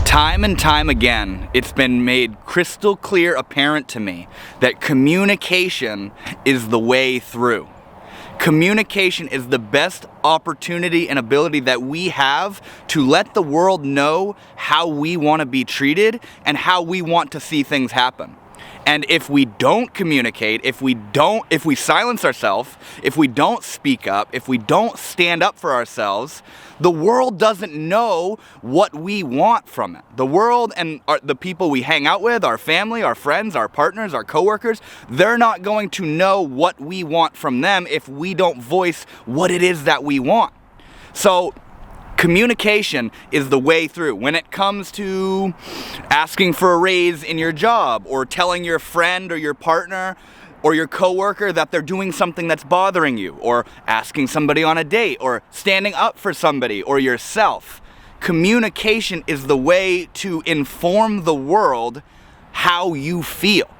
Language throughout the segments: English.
Time and time again, it's been made crystal clear apparent to me that communication is the way through. Communication is the best opportunity and ability that we have to let the world know how we want to be treated and how we want to see things happen. And if we don't communicate, if we silence ourselves, if we don't speak up, if we don't stand up for ourselves, the world doesn't know what we want from it. The world and the people we hang out with, our family, our friends, our partners, our coworkers, they're not going to know what we want from them if we don't voice what it is that we want. So communication is the way through. When it comes to asking for a raise in your job, or telling your friend or your partner or your coworker that they're doing something that's bothering you, or asking somebody on a date, or standing up for somebody or yourself. Communication is the way to inform the world how you feel.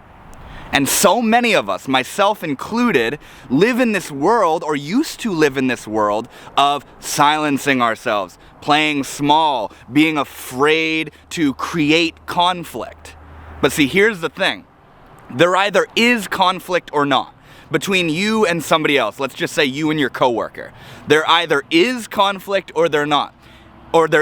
And so many of us, myself included, live in this world, or used to live in this world, of silencing ourselves, playing small, being afraid to create conflict. But see, here's the thing. There either is conflict or not between you and somebody else. Let's just say you and your coworker. There either is conflict or there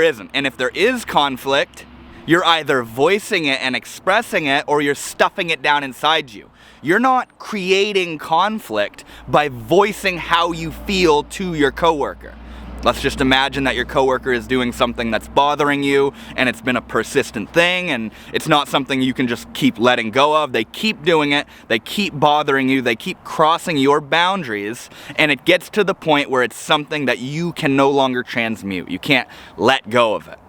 isn't. And if there is conflict, you're either voicing it and expressing it, or you're stuffing it down inside you. You're not creating conflict by voicing how you feel to your coworker. Let's just imagine that your coworker is doing something that's bothering you, and it's been a persistent thing, and it's not something you can just keep letting go of. They keep doing it, they keep bothering you, they keep crossing your boundaries, and it gets to the point where it's something that you can no longer transmute. You can't let go of it.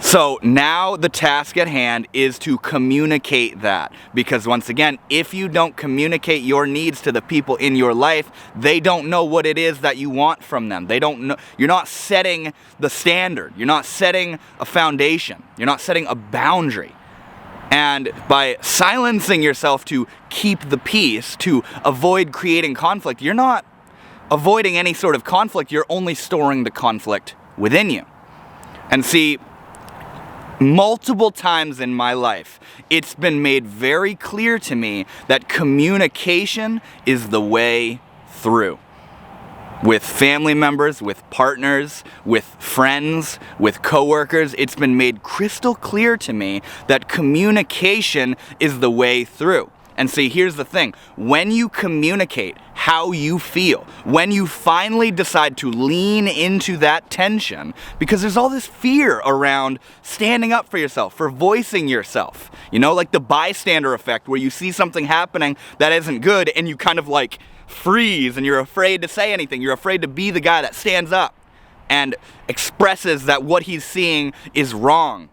So now the task at hand is to communicate that, because once again, if you don't communicate your needs to the people in your life, they don't know what it is that you want from them. They don't know. You're not setting the standard. You're not setting a foundation. You're not setting a boundary. And by silencing yourself to keep the peace, to avoid creating conflict, you're not avoiding any sort of conflict. You're only storing the conflict within you. And see, multiple times in my life, it's been made very clear to me that communication is the way through. With family members, with partners, with friends, with coworkers, it's been made crystal clear to me that communication is the way through. And see, here's the thing. When you communicate how you feel, when you finally decide to lean into that tension, because there's all this fear around standing up for yourself, for voicing yourself, you know, like the bystander effect, where you see something happening that isn't good and you kind of like freeze and you're afraid to say anything. You're afraid to be the guy that stands up and expresses that what he's seeing is wrong.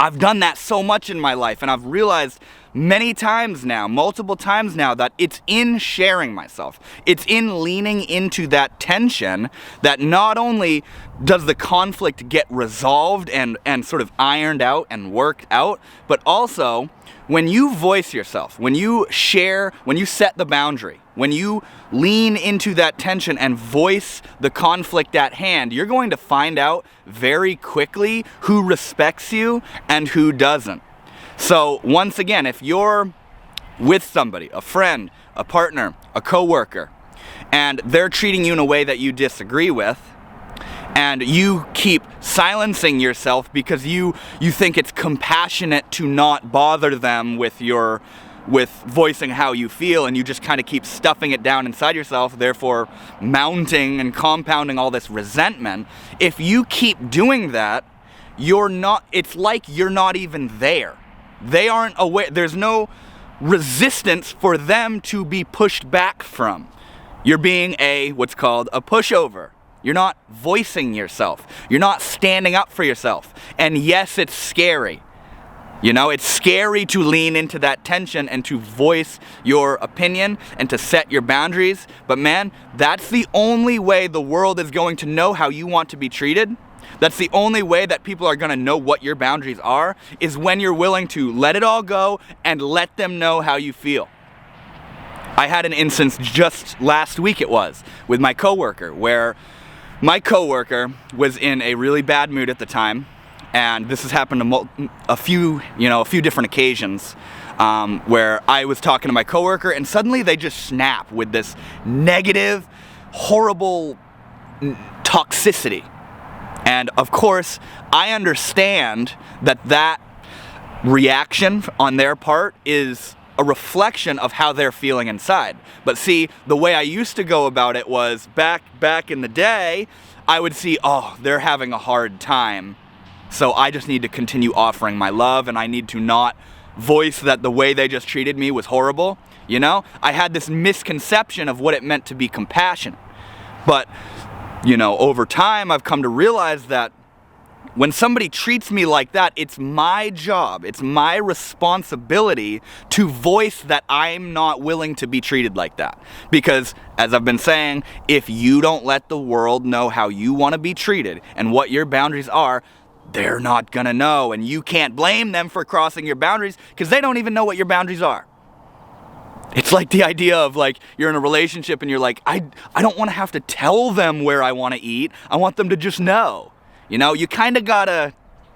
I've done that so much in my life, and I've realized many times now, multiple times now, that it's in sharing myself, it's in leaning into that tension, that not only does the conflict get resolved and sort of ironed out and worked out, but also when you voice yourself, when you share, when you set the boundary, when you lean into that tension and voice the conflict at hand, you're going to find out very quickly who respects you and who doesn't. So once again, if you're with somebody, a friend, a partner, a coworker, and they're treating you in a way that you disagree with, and you keep silencing yourself because you think it's compassionate to not bother them with voicing how you feel, and you just kind of keep stuffing it down inside yourself, therefore mounting and compounding all this resentment. If you keep doing that, it's like you're not even there. They aren't aware. There's no resistance for them to be pushed back from. You're being what's called a pushover. You're not voicing yourself. You're not standing up for yourself. And yes, it's scary. You know, it's scary to lean into that tension and to voice your opinion and to set your boundaries. But man, that's the only way the world is going to know how you want to be treated. That's the only way that people are going to know what your boundaries are, is when you're willing to let it all go and let them know how you feel. I had an instance just last week, it was, with my coworker, where my coworker was in a really bad mood at the time. and this has happened a few different occasions, where I was talking to my coworker and suddenly they just snap with this negative, horrible toxicity. And of course, I understand that reaction on their part is a reflection of how they're feeling inside. But see, the way I used to go about it was back in the day, I would see, oh, they're having a hard time, so I just need to continue offering my love, and I need to not voice that the way they just treated me was horrible. You know, I had this misconception of what it meant to be compassionate. But, you know, over time, I've come to realize that when somebody treats me like that, it's my job, it's my responsibility to voice that I'm not willing to be treated like that. Because, as I've been saying, if you don't let the world know how you want to be treated and what your boundaries are, they're not gonna know, and you can't blame them for crossing your boundaries because they don't even know what your boundaries are. It's like the idea of, like, you're in a relationship and you're like, I don't want to have to tell them where I want to eat, I want them to just know. You know, you kind of gotta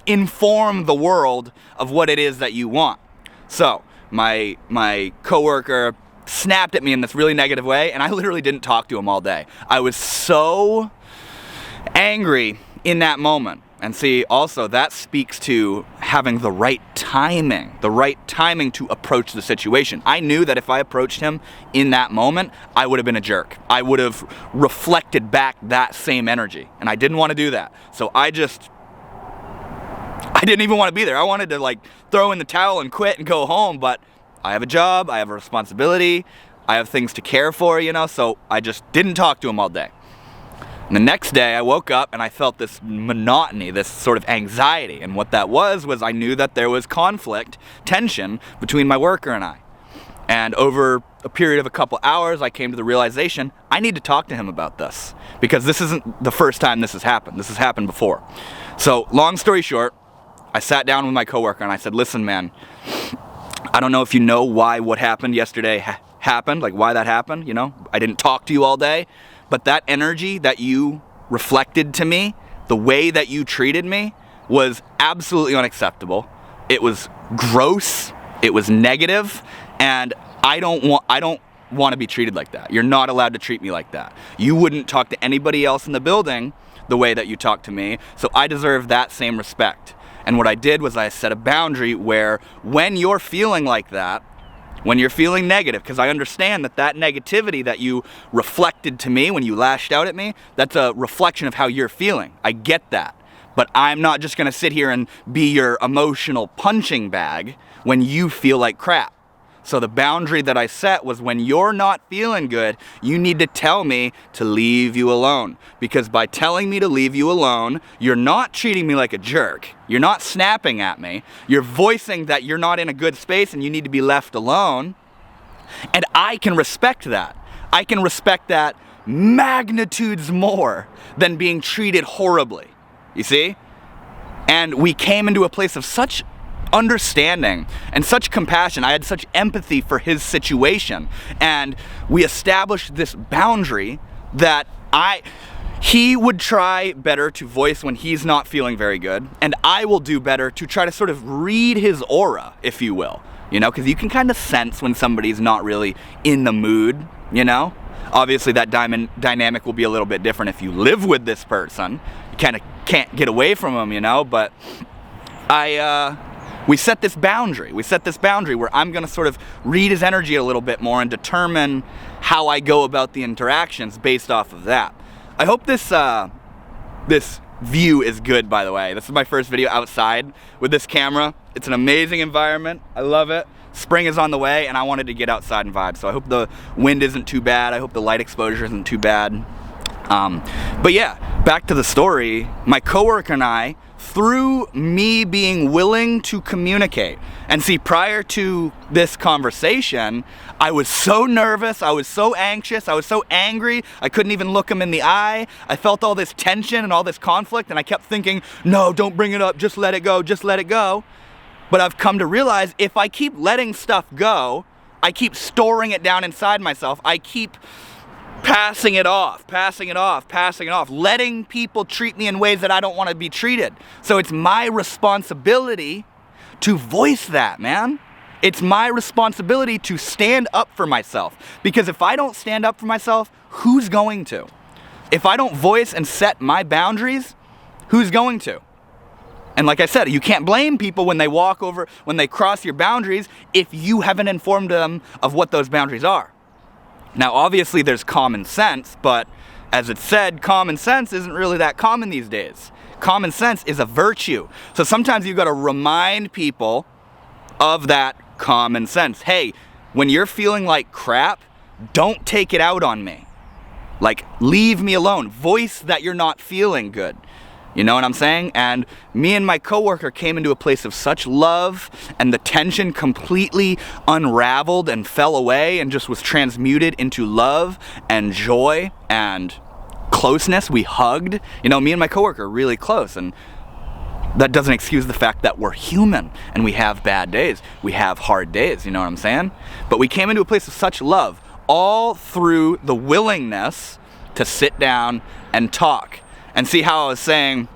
inform the world of what it is that you want. So, my coworker snapped at me in this really negative way, and I literally didn't talk to him all day. I was so angry in that moment. And see, also, that speaks to having the right timing to approach the situation. I knew that if I approached him in that moment, I would have been a jerk. I would have reflected back that same energy, and I didn't want to do that. So I didn't even want to be there. I wanted to, like, throw in the towel and quit and go home, but I have a job, I have a responsibility, I have things to care for, you know, so I just didn't talk to him all day. And the next day I woke up and I felt this monotony, this sort of anxiety. And what that was I knew that there was conflict, tension between my worker and I. And over a period of a couple hours, I came to the realization I need to talk to him about this. Because this isn't the first time this has happened. This has happened before. So, long story short, I sat down with my coworker and I said, listen, man, I don't know if you know why what happened yesterday happened, like why that happened, you know? I didn't talk to you all day. But that energy that you reflected to me, the way that you treated me, was absolutely unacceptable. It was gross, it was negative, and I don't want to be treated like that. You're not allowed to treat me like that. You wouldn't talk to anybody else in the building the way that you talk to me, so I deserve that same respect. And what I did was I set a boundary where when you're feeling like that, when you're feeling negative, because I understand that negativity that you reflected to me when you lashed out at me, that's a reflection of how you're feeling. I get that. But I'm not just gonna sit here and be your emotional punching bag when you feel like crap. So the boundary that I set was when you're not feeling good, you need to tell me to leave you alone. Because by telling me to leave you alone, you're not treating me like a jerk. You're not snapping at me. You're voicing that you're not in a good space and you need to be left alone. And I can respect that. I can respect that magnitudes more than being treated horribly. You see? And we came into a place of such understanding and such compassion. I had such empathy for his situation, and we established this boundary that he would try better to voice when he's not feeling very good, and I will do better to try to sort of read his aura, if you will, you know, because you can kind of sense when somebody's not really in the mood, you know. Obviously that dynamic will be a little bit different if you live with this person. You kind of can't get away from him, you know, but we set this boundary. We set this boundary where I'm going to sort of read his energy a little bit more and determine how I go about the interactions based off of that. I hope this view is good, by the way. This is my first video outside with this camera. It's an amazing environment. I love it. Spring is on the way, and I wanted to get outside and vibe. So I hope the wind isn't too bad. I hope the light exposure isn't too bad. But yeah, back to the story. My coworker and I, through me being willing to communicate, and see, prior to this conversation, I was so nervous, I was so anxious, I was so angry, I couldn't even look him in the eye. I felt all this tension and all this conflict, and I kept thinking, no, don't bring it up, just let it go, just let it go. But I've come to realize if I keep letting stuff go, I keep storing it down inside myself, I keep passing it off, letting people treat me in ways that I don't want to be treated. So it's my responsibility to voice that, man. It's my responsibility to stand up for myself. Because if I don't stand up for myself, who's going to? If I don't voice and set my boundaries, who's going to? And like I said, you can't blame people when they when they cross your boundaries if you haven't informed them of what those boundaries are. Now, obviously there's common sense, but as it's said, common sense isn't really that common these days. Common sense is a virtue. So sometimes you've got to remind people of that common sense. Hey, when you're feeling like crap, don't take it out on me. Like, leave me alone. Voice that you're not feeling good. You know what I'm saying? And me and my coworker came into a place of such love, and the tension completely unraveled and fell away and just was transmuted into love and joy and closeness. We hugged. You know, me and my coworker are really close, and that doesn't excuse the fact that we're human and we have bad days. We have hard days, you know what I'm saying? But we came into a place of such love, all through the willingness to sit down and talk. And see how I was saying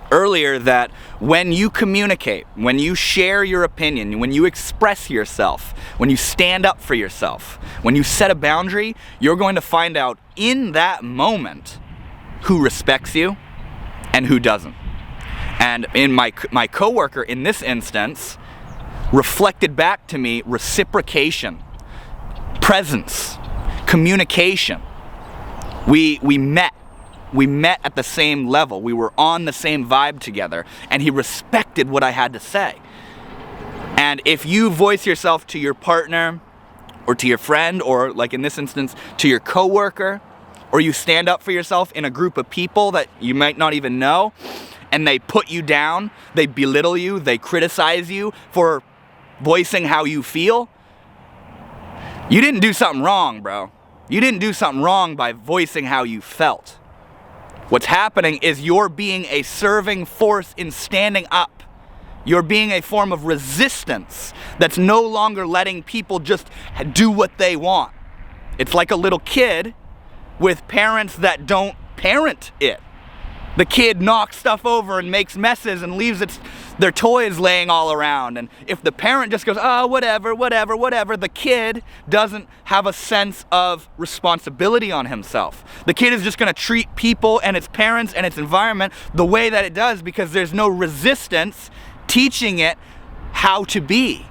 earlier that when you communicate, when you share your opinion, when you express yourself, when you stand up for yourself, when you set a boundary, you're going to find out in that moment who respects you and who doesn't. And in my coworker in this instance reflected back to me reciprocation, presence, communication. We met at the same level. We were on the same vibe together, and he respected what I had to say. And if you voice yourself to your partner or to your friend, or like in this instance, to your coworker, or you stand up for yourself in a group of people that you might not even know, and they put you down, they belittle you, they criticize you for voicing how you feel, you didn't do something wrong, bro. You didn't do something wrong by voicing how you felt. What's happening is you're being a serving force in standing up. You're being a form of resistance that's no longer letting people just do what they want. It's like a little kid with parents that don't parent it. The kid knocks stuff over and makes messes and leaves their toys laying all around. And if the parent just goes, oh, whatever, the kid doesn't have a sense of responsibility on himself. The kid is just gonna treat people and its parents and its environment the way that it does because there's no resistance teaching it how to be.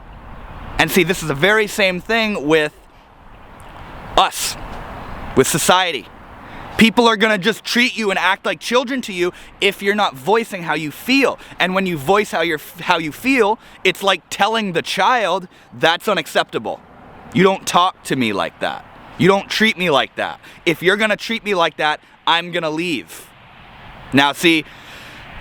And see, this is the very same thing with us, with society. People are gonna just treat you and act like children to you if you're not voicing how you feel. And when you voice how you feel, it's like telling the child, that's unacceptable. You don't talk to me like that. You don't treat me like that. If you're gonna treat me like that, I'm gonna leave. Now see,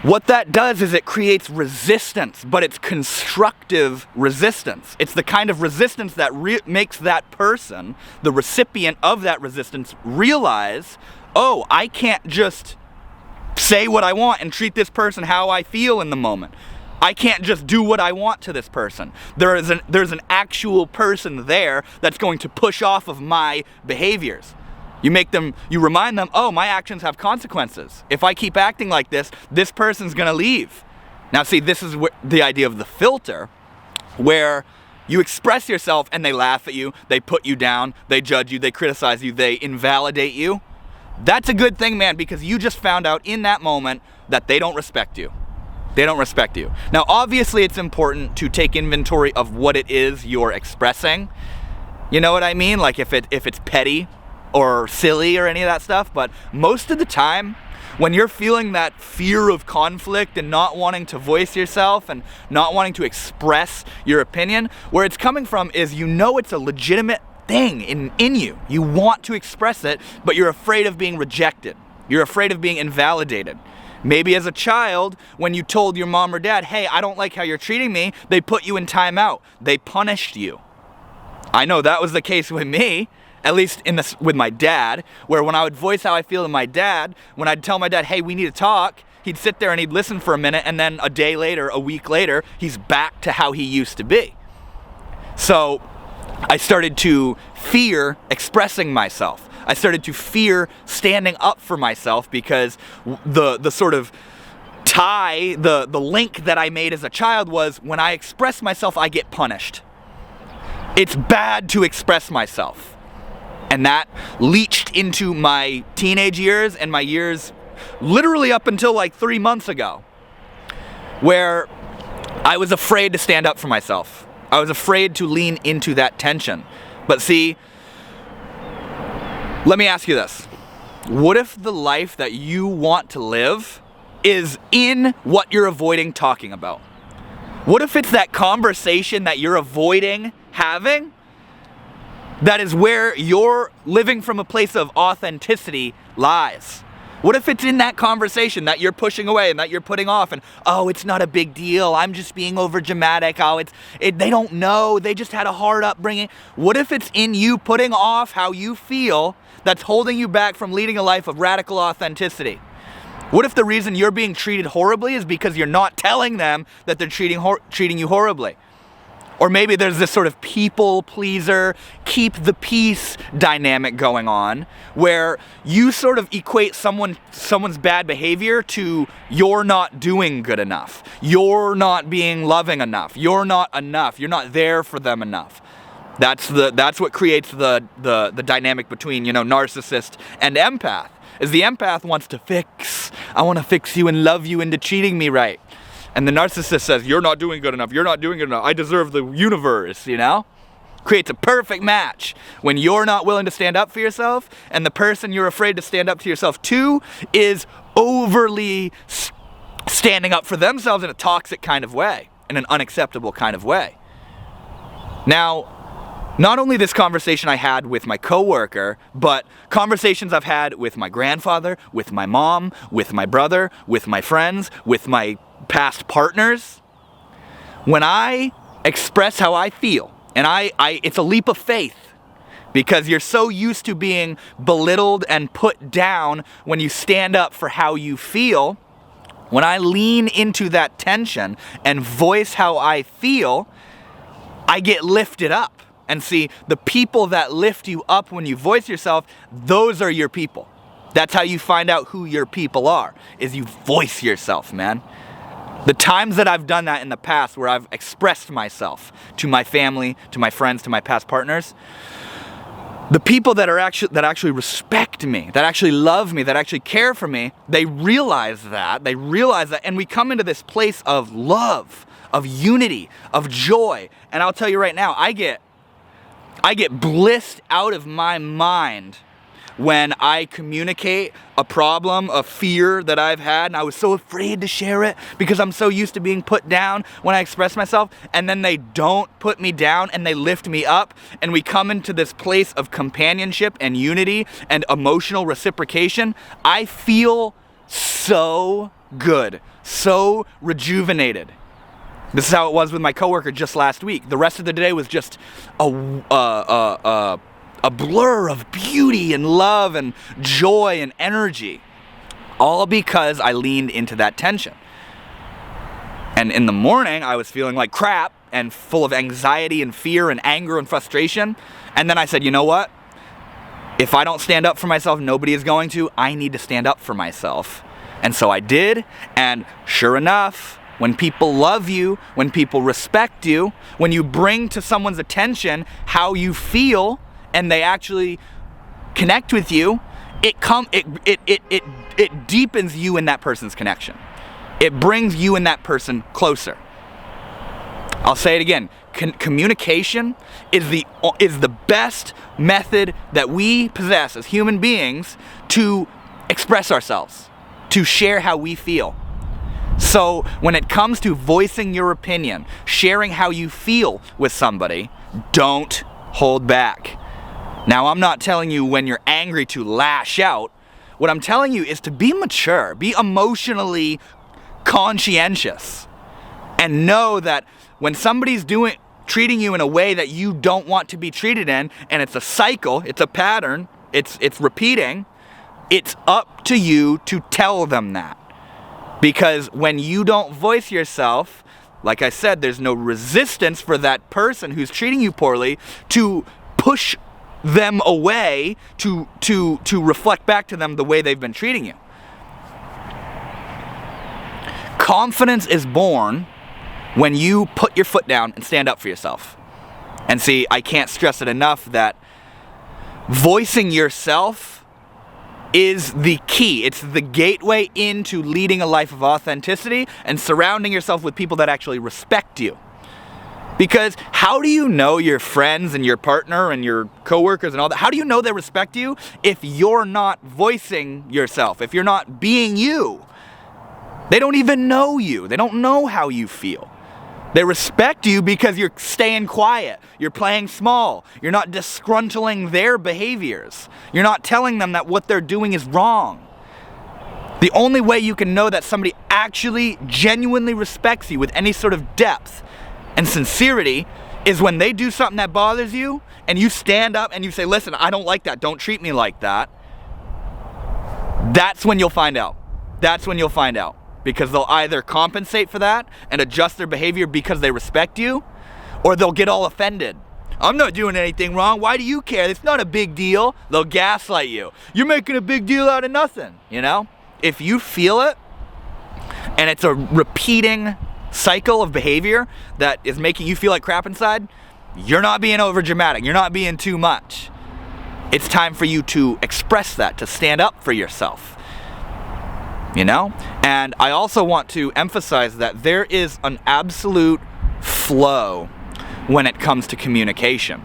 what that does is it creates resistance, but it's constructive resistance. It's the kind of resistance that makes that person, the recipient of that resistance, realize, oh, I can't just say what I want and treat this person how I feel in the moment. I can't just do what I want to this person. There's an actual person there that's going to push off of my behaviors. You remind them, oh, my actions have consequences. If I keep acting like this person's gonna leave. Now see, this is the idea of the filter, where you express yourself and they laugh at you, they put you down, they judge you, they criticize you, they invalidate you. That's a good thing, man, because you just found out in that moment that they don't respect you. They don't respect you. Now, obviously, it's important to take inventory of what it is you're expressing. You know what I mean? Like if it's petty or silly or any of that stuff, but most of the time, when you're feeling that fear of conflict and not wanting to voice yourself and not wanting to express your opinion, where it's coming from is you know it's a legitimate thing in you. You want to express it, but you're afraid of being rejected. You're afraid of being invalidated. Maybe as a child, when you told your mom or dad, hey, I don't like how you're treating me, they put you in timeout. They punished you. I know that was the case with me, at least with my dad, where when I would voice how I feel to my dad, when I'd tell my dad, hey, we need to talk, he'd sit there and he'd listen for a minute, and then a day later, a week later, he's back to how he used to be. So I started to fear expressing myself. I started to fear standing up for myself because the sort of tie, the link that I made as a child was when I express myself, I get punished. It's bad to express myself. And that leached into my teenage years and my years literally up until like 3 months ago, where I was afraid to stand up for myself. I was afraid to lean into that tension. But see, let me ask you this. What if the life that you want to live is in what you're avoiding talking about? What if it's that conversation that you're avoiding having? That is where you're living from a place of authenticity lies. What if it's in that conversation that you're pushing away and that you're putting off and, oh, it's not a big deal, I'm just being over dramatic, oh, they don't know, they just had a hard upbringing. What if it's in you putting off how you feel that's holding you back from leading a life of radical authenticity? What if the reason you're being treated horribly is because you're not telling them that they're treating you horribly? Or maybe there's this sort of people pleaser, keep the peace dynamic going on, where you sort of equate someone's bad behavior to you're not doing good enough, you're not being loving enough, you're not enough, you're not there for them enough. That's what creates the dynamic between, narcissist and empath. Is the empath wants to fix. I want to fix you and love you into treating me right. And the narcissist says, you're not doing good enough, you're not doing good enough, I deserve the universe, Creates a perfect match when you're not willing to stand up for yourself and the person you're afraid to stand up to yourself to is overly standing up for themselves in a toxic kind of way, in an unacceptable kind of way. Now, not only this conversation I had with my coworker, but conversations I've had with my grandfather, with my mom, with my brother, with my friends, with my past partners. When I express how I feel, and it's a leap of faith, because you're so used to being belittled and put down when you stand up for how you feel. When I lean into that tension and voice how I feel, I get lifted up. And see, the people that lift you up when you voice yourself, those are your people. That's how you find out who your people are, is you voice yourself, man. The times that I've done that in the past where I've expressed myself to my family, to my friends, to my past partners, the people that actually respect me, that actually love me, that actually care for me, they realize that, and we come into this place of love, of unity, of joy. And I'll tell you right now, I get blissed out of my mind when I communicate a problem, a fear that I've had, and I was so afraid to share it because I'm so used to being put down when I express myself, and then they don't put me down and they lift me up, and we come into this place of companionship and unity and emotional reciprocation. I feel so good, so rejuvenated. This is how it was with my coworker just last week. The rest of the day was just a blur of beauty and love and joy and energy, all because I leaned into that tension. And in the morning, I was feeling like crap and full of anxiety and fear and anger and frustration. And then I said, you know what? If I don't stand up for myself, nobody is going to. I need to stand up for myself. And so I did, and sure enough, when people love you, when people respect you, when you bring to someone's attention how you feel and they actually connect with you, it deepens you and that person's connection. It brings you and that person closer. I'll say it again. Communication is the best method that we possess as human beings to express ourselves, to share how we feel. So when it comes to voicing your opinion, sharing how you feel with somebody, don't hold back. Now, I'm not telling you when you're angry to lash out. What I'm telling you is to be mature, be emotionally conscientious, and know that when somebody's treating you in a way that you don't want to be treated in, and it's a cycle, it's a pattern, it's repeating, it's up to you to tell them that. Because when you don't voice yourself, like I said, there's no resistance for that person who's treating you poorly to push them away to reflect back to them the way they've been treating you. Confidence is born when you put your foot down and stand up for yourself. And see, I can't stress it enough that voicing yourself is the key. It's the gateway into leading a life of authenticity and surrounding yourself with people that actually respect you. Because how do you know your friends and your partner and your coworkers and all that, how do you know they respect you if you're not voicing yourself, if you're not being you? They don't even know you. They don't know how you feel. They respect you because you're staying quiet. You're playing small. You're not disgruntling their behaviors. You're not telling them that what they're doing is wrong. The only way you can know that somebody actually genuinely respects you with any sort of depth and sincerity is when they do something that bothers you and you stand up and you say, listen, I don't like that. Don't treat me like that. That's when you'll find out. That's when you'll find out. Because they'll either compensate for that and adjust their behavior because they respect you, or they'll get all offended. I'm not doing anything wrong. Why do you care? It's not a big deal. They'll gaslight you. You're making a big deal out of nothing, you know? If you feel it, and it's a repeating cycle of behavior that is making you feel like crap inside, you're not being over dramatic. You're not being too much. It's time for you to express that, to stand up for yourself. You know? And I also want to emphasize that there is an absolute flow when it comes to communication.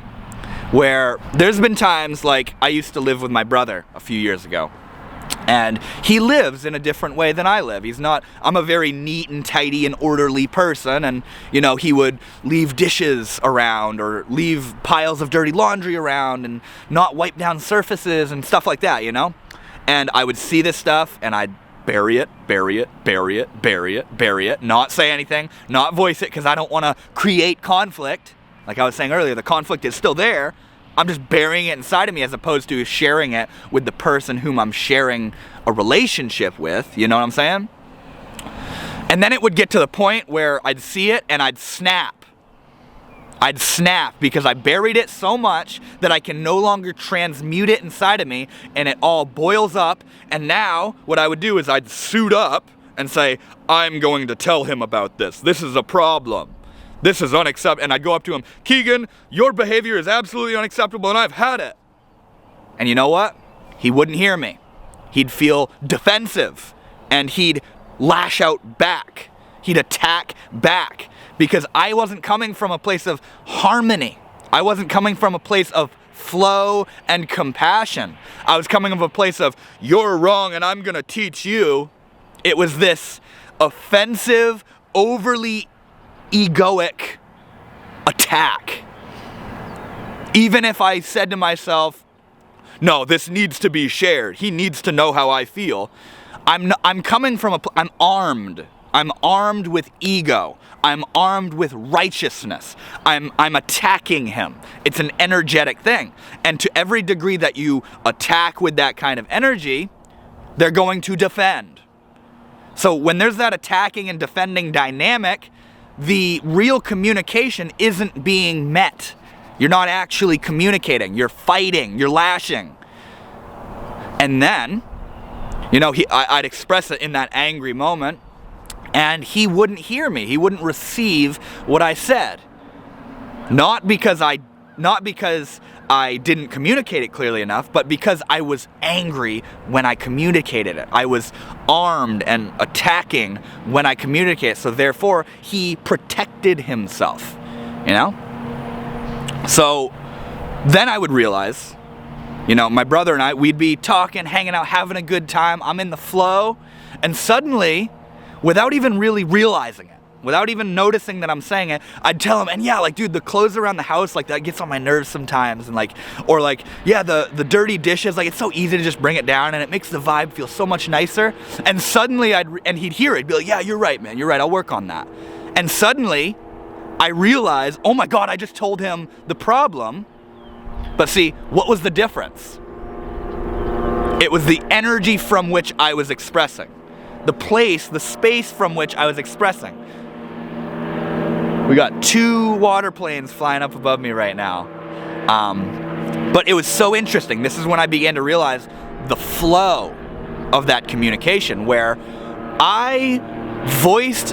Where there's been times, like I used to live with my brother a few years ago. And he lives in a different way than I live. I'm a very neat and tidy and orderly person, and you know, he would leave dishes around or leave piles of dirty laundry around and not wipe down surfaces and stuff like that, you know? And I would see this stuff and I'd bury it, not say anything, not voice it because I don't want to create conflict. Like I was saying earlier, the conflict is still there. I'm just burying it inside of me as opposed to sharing it with the person whom I'm sharing a relationship with, you know what I'm saying? And then it would get to the point where I'd see it and I'd snap. I'd snap because I buried it so much that I can no longer transmute it inside of me and it all boils up. And now what I would do is I'd suit up and say, I'm going to tell him about this. This is a problem. This is unacceptable. And I'd go up to him, Keegan, your behavior is absolutely unacceptable and I've had it. And you know what? He wouldn't hear me. He'd feel defensive and he'd lash out back. He'd attack back. Because I wasn't coming from a place of harmony. I wasn't coming from a place of flow and compassion. I was coming from a place of, you're wrong and I'm gonna teach you. It was this offensive, overly egoic attack. Even if I said to myself, no, this needs to be shared. He needs to know how I feel. I'm coming from I'm armed. I'm armed with ego. I'm armed with righteousness. I'm attacking him. It's an energetic thing. And to every degree that you attack with that kind of energy, they're going to defend. So when there's that attacking and defending dynamic, the real communication isn't being met. You're not actually communicating. You're fighting. You're lashing. And then, you know, I'd express it in that angry moment, and he wouldn't hear me. He wouldn't receive what I said. Not because I didn't communicate it clearly enough, but because I was angry when I communicated it. I was armed and attacking when I communicated. So therefore, he protected himself, you know? So then I would realize, you know, my brother and I, we'd be talking, hanging out, having a good time. I'm in the flow, and suddenly, without even really realizing it, without even noticing that I'm saying it, I'd tell him, and yeah, like, dude, the clothes around the house, like, that gets on my nerves sometimes, and like, or like, yeah, the dirty dishes, like, it's so easy to just bring it down, and it makes the vibe feel so much nicer. And suddenly and he'd hear it, he'd be like, yeah, you're right, man, you're right, I'll work on that. And suddenly, I realized, oh my God, I just told him the problem. But see, what was the difference? It was the energy from which I was expressing. The space from which I was expressing. We got 2 water planes flying up above me right now. But it was so interesting. This is when I began to realize the flow of that communication, where I voiced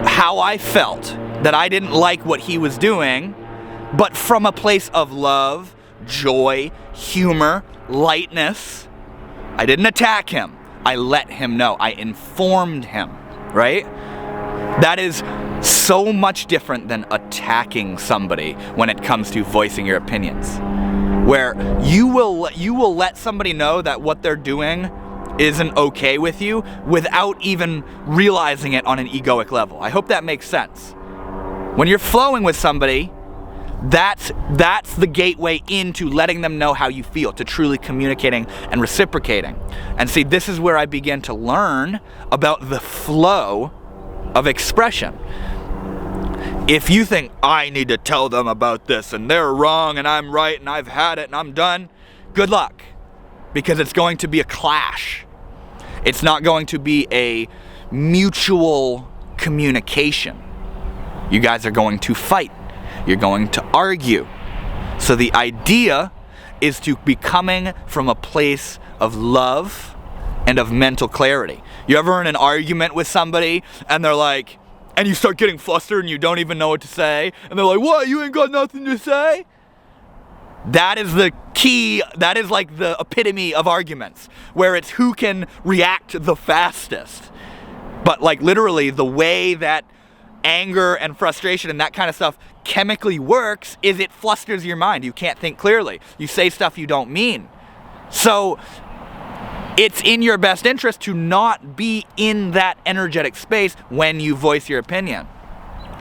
how I felt, that I didn't like what he was doing, but from a place of love, joy, humor, lightness. I didn't attack him. I let him know. I informed him, right? That is so much different than attacking somebody when it comes to voicing your opinions, where you will let somebody know that what they're doing isn't okay with you without even realizing it on an egoic level. I hope that makes sense. When you're flowing with somebody, that's the gateway into letting them know how you feel, to truly communicating and reciprocating. And see, this is where I began to learn about the flow of expression. If you think, I need to tell them about this and they're wrong and I'm right and I've had it and I'm done, good luck. Because it's going to be a clash. It's not going to be a mutual communication. You guys are going to fight. You're going to argue. So the idea is to be coming from a place of love and of mental clarity. You ever in an argument with somebody and they're like, and you start getting flustered and you don't even know what to say, and they're like, what, you ain't got nothing to say? That is the key, that is like the epitome of arguments, where it's who can react the fastest. But like literally the way that anger and frustration and that kind of stuff chemically works is it flusters your mind. You can't think clearly. You say stuff you don't mean. So it's in your best interest to not be in that energetic space when you voice your opinion.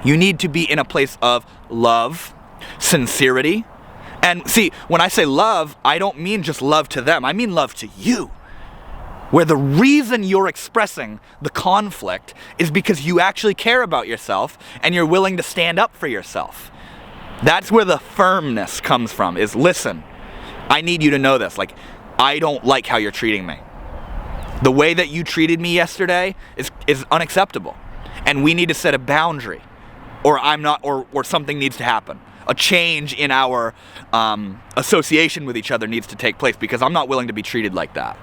You need to be in a place of love, sincerity. And see, when I say love, I don't mean just love to them. I mean love to you. Where the reason you're expressing the conflict is because you actually care about yourself and you're willing to stand up for yourself. That's where the firmness comes from, is listen, I need you to know this. Like, I don't like how you're treating me. The way that you treated me yesterday is unacceptable. And we need to set a boundary, or or something needs to happen. A change in our association with each other needs to take place, because I'm not willing to be treated like that.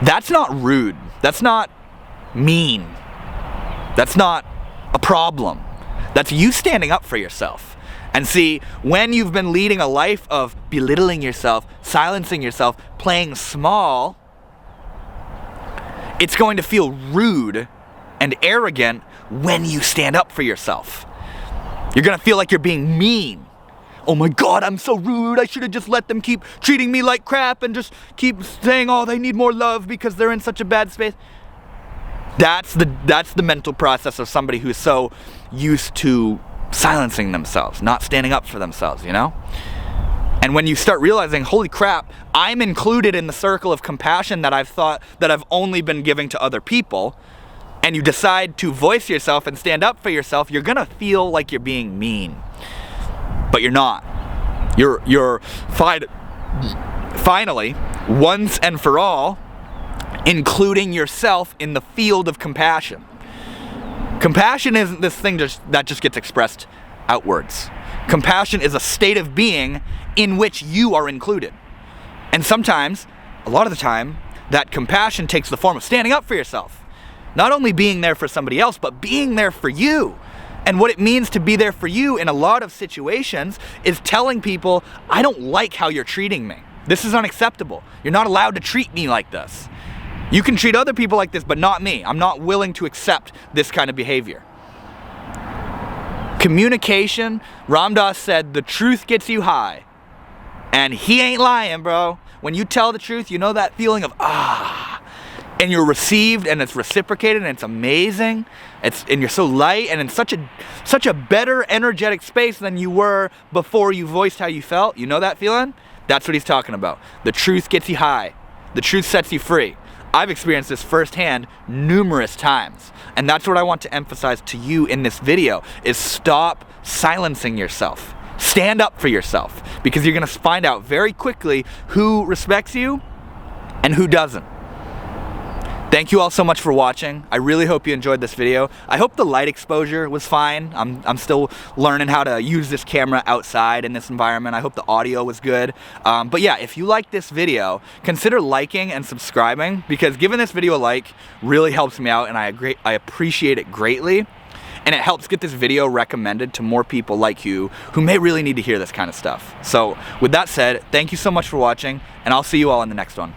That's not rude. That's not mean. That's not a problem. That's you standing up for yourself. And see, when you've been leading a life of belittling yourself, silencing yourself, playing small, it's going to feel rude and arrogant when you stand up for yourself. You're going to feel like you're being mean. Oh my God, I'm so rude. I should have just let them keep treating me like crap and just keep saying, oh, they need more love because they're in such a bad space. That's the mental process of somebody who's so used to silencing themselves, not standing up for themselves, you know? And when you start realizing, holy crap, I'm included in the circle of compassion that I've thought that I've only been giving to other people, and you decide to voice yourself and stand up for yourself, you're gonna feel like you're being mean. But you're not. You're finally, once and for all, including yourself in the field of compassion. Compassion isn't this thing that just gets expressed outwards. Compassion is a state of being in which you are included. And sometimes, a lot of the time, that compassion takes the form of standing up for yourself. Not only being there for somebody else, but being there for you. And what it means to be there for you in a lot of situations is telling people, I don't like how you're treating me. This is unacceptable. You're not allowed to treat me like this. You can treat other people like this, but not me. I'm not willing to accept this kind of behavior. Communication, Ram Dass said, the truth gets you high. And he ain't lying, bro. When you tell the truth, you know that feeling of, and you're received and it's reciprocated and it's amazing. And you're so light and in such a better energetic space than you were before you voiced how you felt. You know that feeling? That's what he's talking about. The truth gets you high. The truth sets you free. I've experienced this firsthand numerous times. And that's what I want to emphasize to you in this video, is stop silencing yourself. Stand up for yourself, because you're gonna find out very quickly who respects you and who doesn't. Thank you all so much for watching. I really hope you enjoyed this video. I hope the light exposure was fine. I'm still learning how to use this camera outside in this environment. I hope the audio was good. But yeah, if you like this video, consider liking and subscribing, because giving this video a like really helps me out, and I appreciate it greatly. And it helps get this video recommended to more people like you who may really need to hear this kind of stuff. So with that said, thank you so much for watching, and I'll see you all in the next one.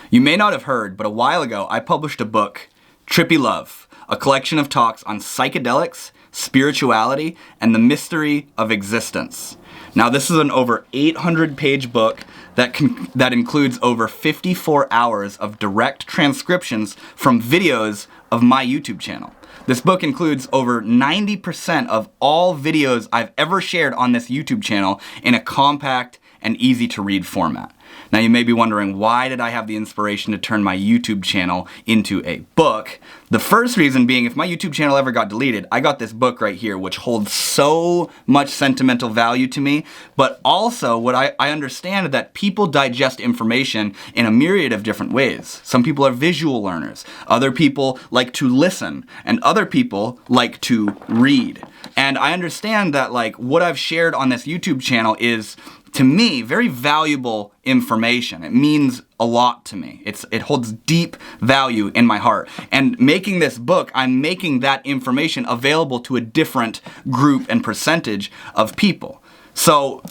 You may not have heard, but a while ago I published a book, Trippy Love, a collection of talks on psychedelics, spirituality, and the mystery of existence. Now this is an over 800-page book that includes over 54 hours of direct transcriptions from videos of my YouTube channel. This book includes over 90% of all videos I've ever shared on this YouTube channel in a compact and easy to read format. Now you may be wondering, why did I have the inspiration to turn my YouTube channel into a book? The first reason being, if my YouTube channel ever got deleted, I got this book right here, which holds so much sentimental value to me, but also what I understand that people digest information in a myriad of different ways. Some people are visual learners, other people like to listen, and other people like to read. And I understand that like what I've shared on this YouTube channel is, to me, very valuable information. It means a lot to me. It holds deep value in my heart. And making this book, I'm making that information available to a different group and percentage of people. So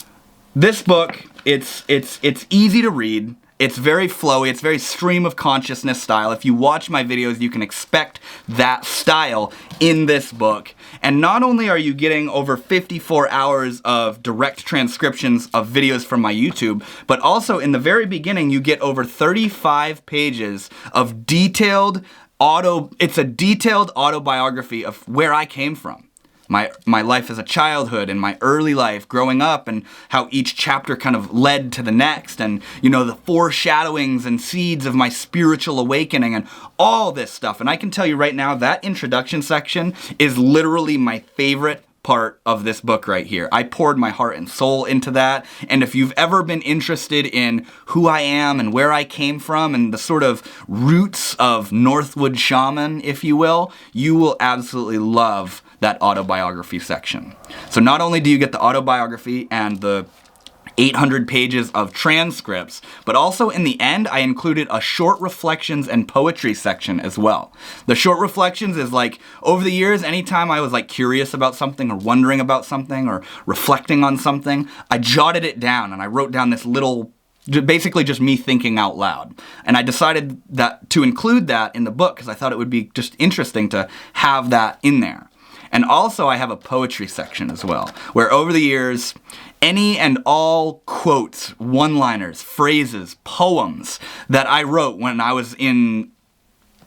this book, it's easy to read. It's very flowy, it's very stream of consciousness style. If you watch my videos, you can expect that style in this book. And not only are you getting over 54 hours of direct transcriptions of videos from my YouTube, but also in the very beginning, you get over 35 pages of detailed autobiography of where I came from. My life as a childhood and my early life growing up, and how each chapter kind of led to the next, and you know, the foreshadowings and seeds of my spiritual awakening and all this stuff. And I can tell you right now, that introduction section is literally my favorite part of this book right here. I poured my heart and soul into that, and if you've ever been interested in who I am and where I came from and the sort of roots of Northwood shaman, if you will absolutely love that autobiography section. So not only do you get the autobiography and the 800 pages of transcripts, but also in the end, I included a short reflections and poetry section as well. The short reflections is like, over the years, anytime I was like curious about something or wondering about something or reflecting on something, I jotted it down and I wrote down this little, basically just me thinking out loud. And I decided that to include that in the book because I thought it would be just interesting to have that in there. And also I have a poetry section as well, where over the years, any and all quotes, one-liners, phrases, poems that I wrote when I was in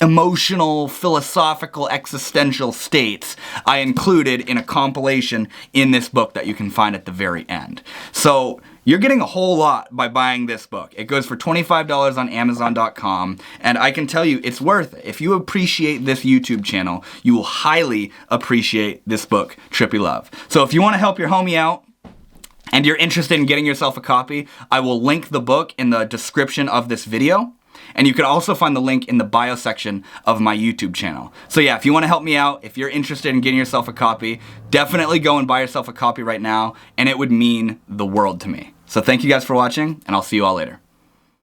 emotional, philosophical, existential states, I included in a compilation in this book that you can find at the very end. So you're getting a whole lot by buying this book. It goes for $25 on Amazon.com, and I can tell you it's worth it. If you appreciate this YouTube channel, you will highly appreciate this book, Trippy Love. So if you want to help your homie out, and you're interested in getting yourself a copy, I will link the book in the description of this video. And you can also find the link in the bio section of my YouTube channel. So yeah, if you want to help me out, if you're interested in getting yourself a copy, definitely go and buy yourself a copy right now, and it would mean the world to me. So thank you guys for watching, and I'll see you all later.